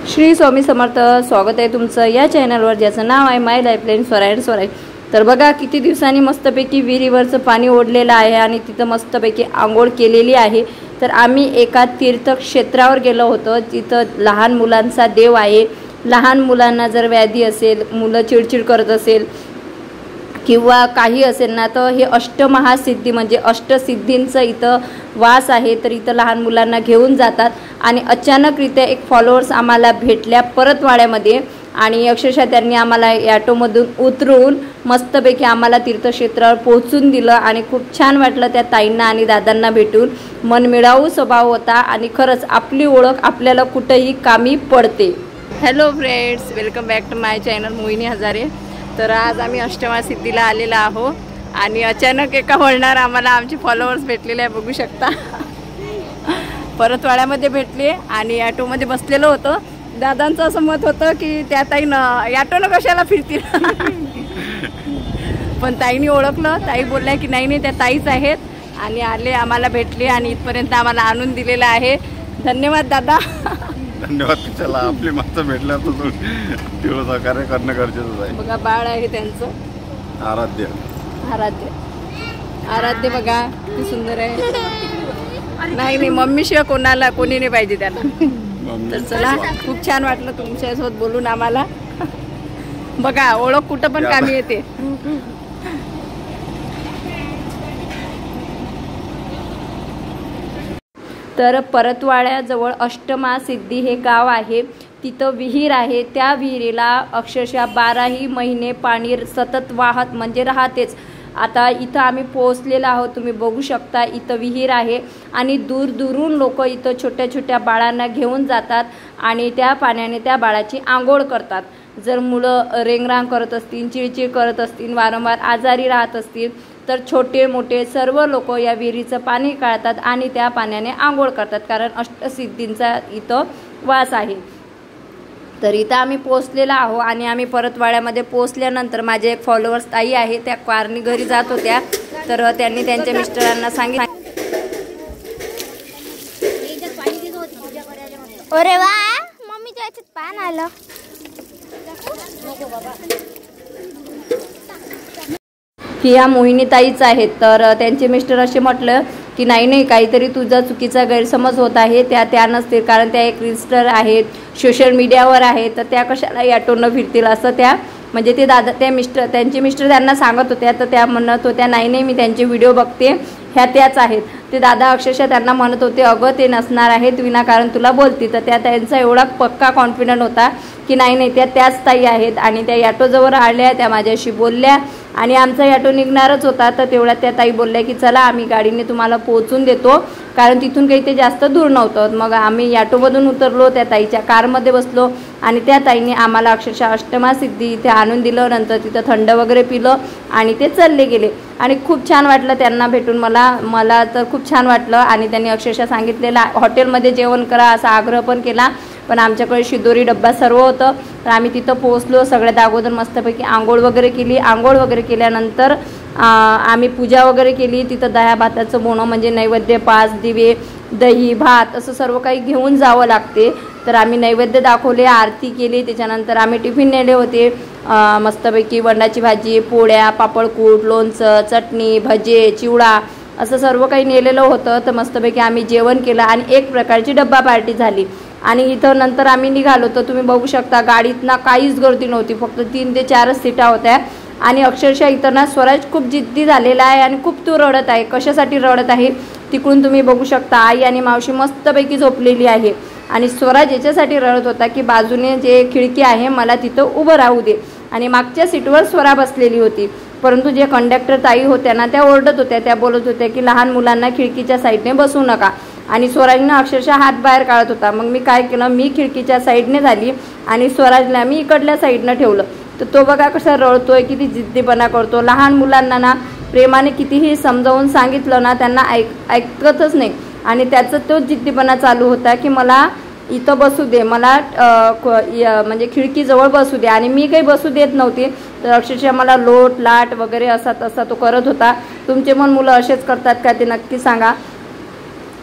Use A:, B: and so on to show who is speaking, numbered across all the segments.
A: श्री स्वामी समर्थ। स्वागत आहे तुमचं या चॅनलवर ज्याचं नाव आहे माय लाईफलाईन स्वरायण स्वराज। तर बघा किती दिवसांनी मस्तपैकी विहिरीवरचं पाणी ओढलेलं आहे आणि तिथं मस्तपैकी आंघोळ केलेली आहे। तर आम्ही एका तीर्थक्षेत्रावर गेलो होतो। तिथं लहान मुलांचा देव आहे। लहान मुलांना जर व्याधी असेल, मुलं चिडचिड करत असेल किंवा काही असेल ना, तर हे अष्टमहासिद्धी म्हणजे अष्टसिद्धींचं इथं वास आहे। तर इथं लहान मुलांना घेऊन जातात आणि अचानकरित्या एक फॉलोअर्स आम्हाला भेटल्या परतवाड्यामध्ये आणि अक्षरशः त्यांनी आम्हाला ॲटोमधून उतरून मस्तपैकी आम्हाला तीर्थक्षेत्रावर पोहोचून दिलं आणि खूप छान वाटलं त्या ताईंना आणि दादांना भेटून। मनमिळावू स्वभाव होता आणि खरंच आपली ओळख आपल्याला कुठेही कामी पडते। Hello friends, welcome back to my channel Mohini Hazare. तर आज आम्ही अष्टमहासिद्धीला आलेला आहो आणि अचानक एका वळणार आम्हाला आमचे फॉलोअर्स भेटलेले आहे, बघू शकता। परतवाड्यामध्ये भेटले आणि ॲटोमध्ये बसलेलो होतो। दादांचं असं मत होतं की त्या ताईनं ॲटोनं कशाला फिरतील, पण ताईने ओळखलं। ताई बोलल्या की नाही नाही त्या ताईच आहेत आणि आले, आम्हाला भेटले आणि इथपर्यंत आम्हाला आणून दिलेलं आहे। धन्यवाद दादा।
B: धन्यवाद। चला आपली माणसं भेटल्या तर तेवढं सहकार्य करणं गरजेचं आहे।
A: बघा बाळ आहे त्यांचं,
B: आराध्य
A: आराध्य आराध्य बघा किती सुंदर आहे। नाही नाही मम्मीशिवाय कोणाला कोणी नाही पाहिजे त्याला। तर चला खूप छान वाटलं तुमच्यासोबत बोलून आम्हाला। बघा ओळख कुठं पण कामी येते। तर परतवाड्याजवळ अष्टमहासिद्धी हे गाव आहे। तिथं विहीर आहे। त्या विहिरीला अक्षरशः 12ही महिने पाणी सतत वाहत म्हणजे राहतेच। आता इथं आम्ही पोहोचलेलो आहोत, तुम्ही बघू शकता। इथं विहीर आहे आणि दूर दूरून लोक इथं छोट्या छोट्या बाळांना घेऊन जातात आणि त्या पाण्याने त्या बाळाची आंघोळ करतात। जर मुलं रेंगरांग करत असतील, चिडचिड करत असतील, वारंवार आजारी राहत असतील तर छोटे मोठे सर्व लोक या विहिरीचं पाणी काढतात आणि त्या पाण्याने आंघोळ करतात, कारण अष्टसिद्धींचा इथं वास आहे। तर इथं आम्ही पोहोचलेलो आहो आणि आम्ही परतवाड्यामध्ये पोहोचल्यानंतर माझे एक फॉलोअर्स ताई आहे, त्या कारनी घरी जात होत्या। तर त्यांनी त्यांच्या मिस्टरांना सांगितलं,
C: अरे वा मम्मीच्या याच्यात पान आलं
A: की या मोहिनी ताईच आहेत। तर त्यांचे मिस्टर असे म्हटलं की नाही नाही काहीतरी तुझा चुकीचा गैरसमज होत आहे, त्या नसतील, कारण त्या एक रिस्टर आहेत, सोशल मीडियावर आहेत, तर त्या कशाला ॲटोनं फिरतील असं त्या म्हणजे ते दादा त्यांचे मिस्टर त्यांना सांगत होत्या। तर त्या म्हणत होत्या नाही नाही मी त्यांचे व्हिडिओ बघते, ह्या त्याच आहेत। ते दादा अक्षरशः त्यांना म्हणत होते अगं ते नसणार आहेत, विनाकारण तुला बोलती। तर त्यांचा एवढा पक्का कॉन्फिडंट होता की नाही नाही त्या त्याच ताई आहेत आणि त्या ॲटोजवळ आल्या, त्या माझ्याशी बोलल्या आणि आमचा ॲटो निघणारच होता। तर तेवढ्यात त्या ताई बोलल्या की चला आम्ही गाडीने तुम्हाला पोहोचून देतो, कारण तिथून काही ते जास्त दूर नव्हतं। मग आम्ही ॲटोमधून उतरलो, त्या ताईच्या कारमध्ये बसलो आणि त्या ताईने आम्हाला अक्षरशः अष्टमहासिद्धी इथे आणून दिलं। नंतर तिथं थंड वगैरे पिलं आणि ते चालले गेले आणि खूप छान वाटलं त्यांना भेटून। मला तर खूप छान वाटलं आणि त्यांनी अक्षरशः सांगितलेलं हॉटेलमध्ये जेवण करा असा आग्रह पण केला, पण आमच्याकडे शिदोरी डब्बा सर्व होतं। तर आम्ही तिथं पोहोचलो, सगळ्यात अगोदर मस्तपैकी आंघोळ वगैरे केली। आंघोळ वगैरे केल्यानंतर आम्ही पूजा वगैरे केली। तिथं दह्या भाताचं बोणं म्हणजे नैवेद्य, 5 दिवे, दही भात असं सर्व काही घेऊन जावं लागते। तर आम्ही नैवेद्य दाखवले, आरती केली, त्याच्यानंतर आम्ही टिफिन नेले होते। मस्तपैकी वंडाची भाजी, पोळ्या, पापडकूट, लोणचं, चटणी, भजे, चिवडा असं सर्व काही नेलेलं होतं। तर मस्तपैकी आम्ही जेवण केलं आणि एक प्रकारची डब्बा पार्टी झाली आणि इथं नंतर आम्ही निघालो। तर तुम्ही बघू शकता गाडीत ना काहीच गर्दी नव्हती, फक्त 3 ते 4च सीटा होत्या आणि अक्षरशः इथं ना स्वराज खूप जिद्दी झालेला आहे आणि खूप तो रडत आहे। कशासाठी रडत आहे तिकडून तुम्ही बघू शकता, आई आणि मावशी मस्तपैकी झोपलेली आहे आणि स्वराज याच्यासाठी रडत होता की बाजूने जे खिडकी आहे मला तिथं उभं राहू दे, आणि मागच्या सीटवर स्वरा बसलेली होती। परंतु जे कंडक्टर ताई होत्या ना त्या ओरडत होत्या, त्या बोलत होत्या की लहान मुलांना खिडकीच्या साईडने बसू नका आणि स्वराजनं अक्षरशः हात बाहेर काढत होता। मग मी काय केलं, मी खिडकीच्या साईडने झाली आणि स्वराजला मी इकडल्या साईडनं ठेवलं। तर तो बघा कसा रडतोय, किती जिद्दीपणा करतो। लहान मुलांना ना प्रेमाने कितीही समजावून सांगितलं ना त्यांना ऐकतच नाही आणि त्याचं तोच जिद्दीपणा चालू होता की मला इथं बसू दे, मला म्हणजे खिडकीजवळ बसू दे आणि मी काही बसू देत नव्हती। तर अक्षरशः मला लोट लाट वगैरे असा तसा तो करत होता। तुमचे पण मुलं असेच करतात का ते नक्की सांगा।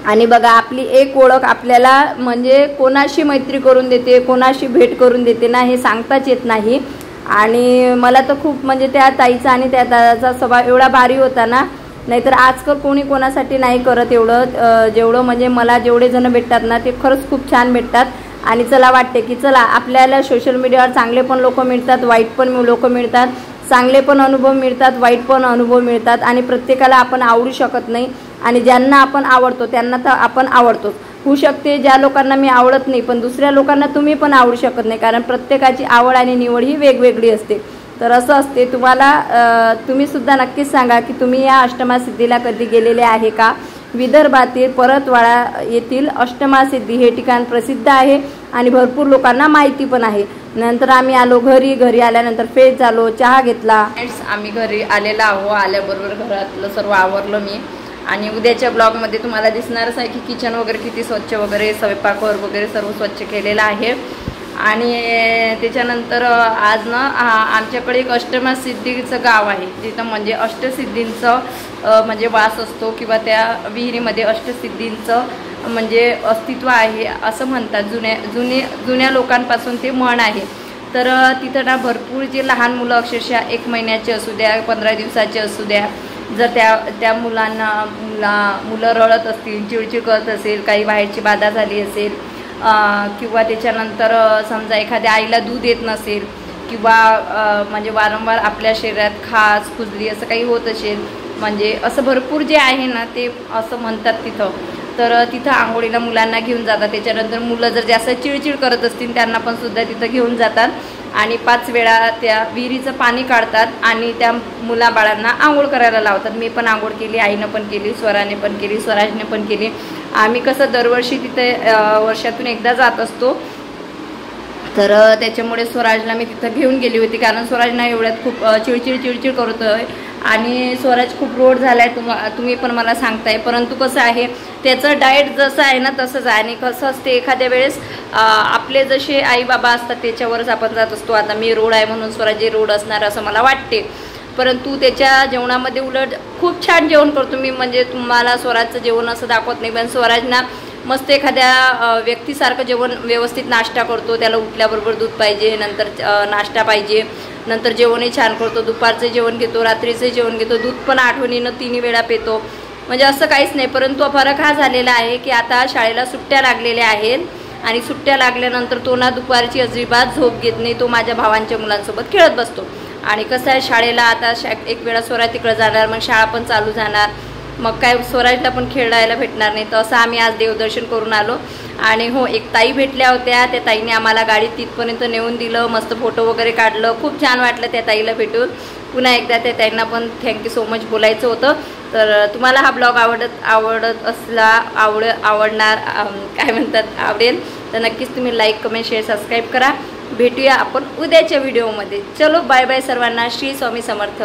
A: आणि बघा आपली एक ओळख आपल्याला म्हणजे कोणाशी मैत्री करून देते, कोणाशी भेट करून देते ना हे सांगताच येत नाही. आणि मला तर खूप म्हणजे त्या ताईचा आणि त्या दादाचा स्वभाव एवढा भारी होता ना, नाहीतर आजकाल कोणी कोणासाठी नाही करत एवढं. जेवढं म्हणजे मला जेवढे जण भेटतात ना ते खरंच खूप छान भेटतात. आणि चला वाटते की चला आपल्याला सोशल मीडियावर चांगले पण लोक मिळतात, वाईट पण लोक मिळतात, चांगले पण अनुभव मिळतात, वाईट पण अनुभव मिळतात. आणि प्रत्येकाला आपण आवडू शकत नाही आणि ज्यांना आपण आवडतो त्यांना तर आपण आवडतोच. होऊ शकते ज्या लोकांना मी आवडत नाही पण दुसऱ्या लोकांना तुम्ही पण आवडू शकत नाही, कारण प्रत्येकाची आवड आणि निवड ही वेगवेगळी असते. तर असं असते. तुम्ही सुद्धा नक्कीच सांगा की तुम्ही या अष्टमासिद्धीला कधी गेलेले आहे का. विदर्भातील परतवाडा येथील अष्टमासिद्धी हे ठिकाण प्रसिद्ध आहे आणि भरपूर लोकांना माहिती पण आहे. नंतर आम्ही आलो घरी आल्यानंतर फ्रेश झालो, चहा घेतला. आम्ही घरी आलेलो आहो. आल्याबरोबर घरातलं सर्व आवरलं मी. आणि उद्याच्या ब्लॉगमध्ये तुम्हाला दिसणारच आहे की किचन वगैरे किती स्वच्छ वगैरे, स्वयंपाकघर वगैरे सर्व स्वच्छ केलेलं आहे. आणि त्याच्यानंतर आज ना आमच्याकडे एक अष्टमासिद्धीचं गाव आहे जिथं म्हणजे अष्टसिद्धींचं म्हणजे वास असतो किंवा त्या विहिरीमध्ये अष्टसिद्धींचं म्हणजे अस्तित्व आहे असं म्हणतात. जुन्या लोकांपासून ते म्हण आहे. तर तिथं ना भरपूर जे लहान मुलं अक्षरशः 1 महिन्याचे असू द्या, 15 दिवसाचे असू द्या, जर त्या मुलं रडत असतील, चिडचिड करत असेल, काही बाहेरची बाधा झाली असेल किंवा त्याच्यानंतर समजा एखाद्या आईला दूध येत नसेल किंवा म्हणजे वारंवार आपल्या शरीरात खाज खुजली असं काही होत असेल, म्हणजे असं भरपूर जे आहे ना ते असं म्हणतात तिथं. तर तिथं आंघोळीला मुलांना घेऊन जातात. त्याच्यानंतर मुलं जर जास्त चिडचिड करत असतील त्यांना पण सुद्धा तिथं घेऊन जातात आणि 5 वेळा त्या विहिरीचं पाणी काढतात आणि त्या मुलाबाळांना आंघोळ करायला लावतात. मी पण आंघोळ केली, आईनं पण केली, स्वराने पण केली, स्वराजने पण केली. आम्ही कसं दरवर्षी तिथे वर्षातून एकदा जात असतो. तर त्याच्यामुळे स्वराजला मी तिथं घेऊन गेली होती, कारण स्वराजना एवढ्यात खूप चिडचिड करत आहे आणि स्वराज खूप रोड झाला आहे तुम्ही पण मला सांगताय. परंतु कसं आहे त्याचं डाएट जसं आहे ना तसंच आहे. आणि कसं असते एखाद्या वेळेस आपले जसे आई बाबा असतात त्याच्यावरच आपण जात असतो. आता मी रोड आहे म्हणून स्वराज रोड असणार असं मला वाटते, परंतु त्याच्या जेवणामध्ये उलट खूप छान जेवण करतो मी. म्हणजे तुम्हाला स्वराजचं जेवण असं दाखवत नाही, पण स्वराजना मस्त एखाद्या व्यक्तीसारखं जेवण व्यवस्थित नाश्ता करतो. त्याला उठल्याबरोबर दूध पाहिजे, नंतर नाश्ता पाहिजे, नंतर जेवणही छान करतो. दुपारचं जेवण घेतो, रात्रीचं जेवण घेतो, दूध पण आठवणीनं 3 वेळा पितो. म्हणजे असं काहीच नाही. परंतु फरक हा झालेला आहे की आता शाळेला सुट्ट्या लागलेल्या आहेत आणि सुट्ट्या लागल्यानंतर तो ना दुपारची अजिबात झोप घेत नाही. तो माझ्या भावांच्या मुलांसोबत खेळत बसतो. आणि कसं आहे शाळेला आता एक वेळा स्वराज तिकडं जाणार, मग शाळा पण चालू जाणार, मग काय स्वराजला पण खेळायला भेटणार नाही. तर असं आम्ही आज देवदर्शन करून आलो. आणि हो, एक ताई भेटल्या होत्या. त्या ताईने आम्हाला गाडीत तिथपर्यंत नेऊन दिलं, मस्त फोटो वगैरे काढलं. खूप छान वाटलं त्या ताईला भेटून. पुन्हा एकदा त्या ताईंना पण थँक्यू सो मच बोलायचं होतं. तर तुम्हाला हा ब्लॉग आवडत असला आवडणार काय म्हणतात आवडेल तर नक्कीच तुम्ही लाईक, कमेंट, शेअर, सबस्क्राईब करा. भेटूया आपण उद्याच्या व्हिडिओमध्ये. चलो बाय बाय सर्वांना. श्री स्वामी समर्थ.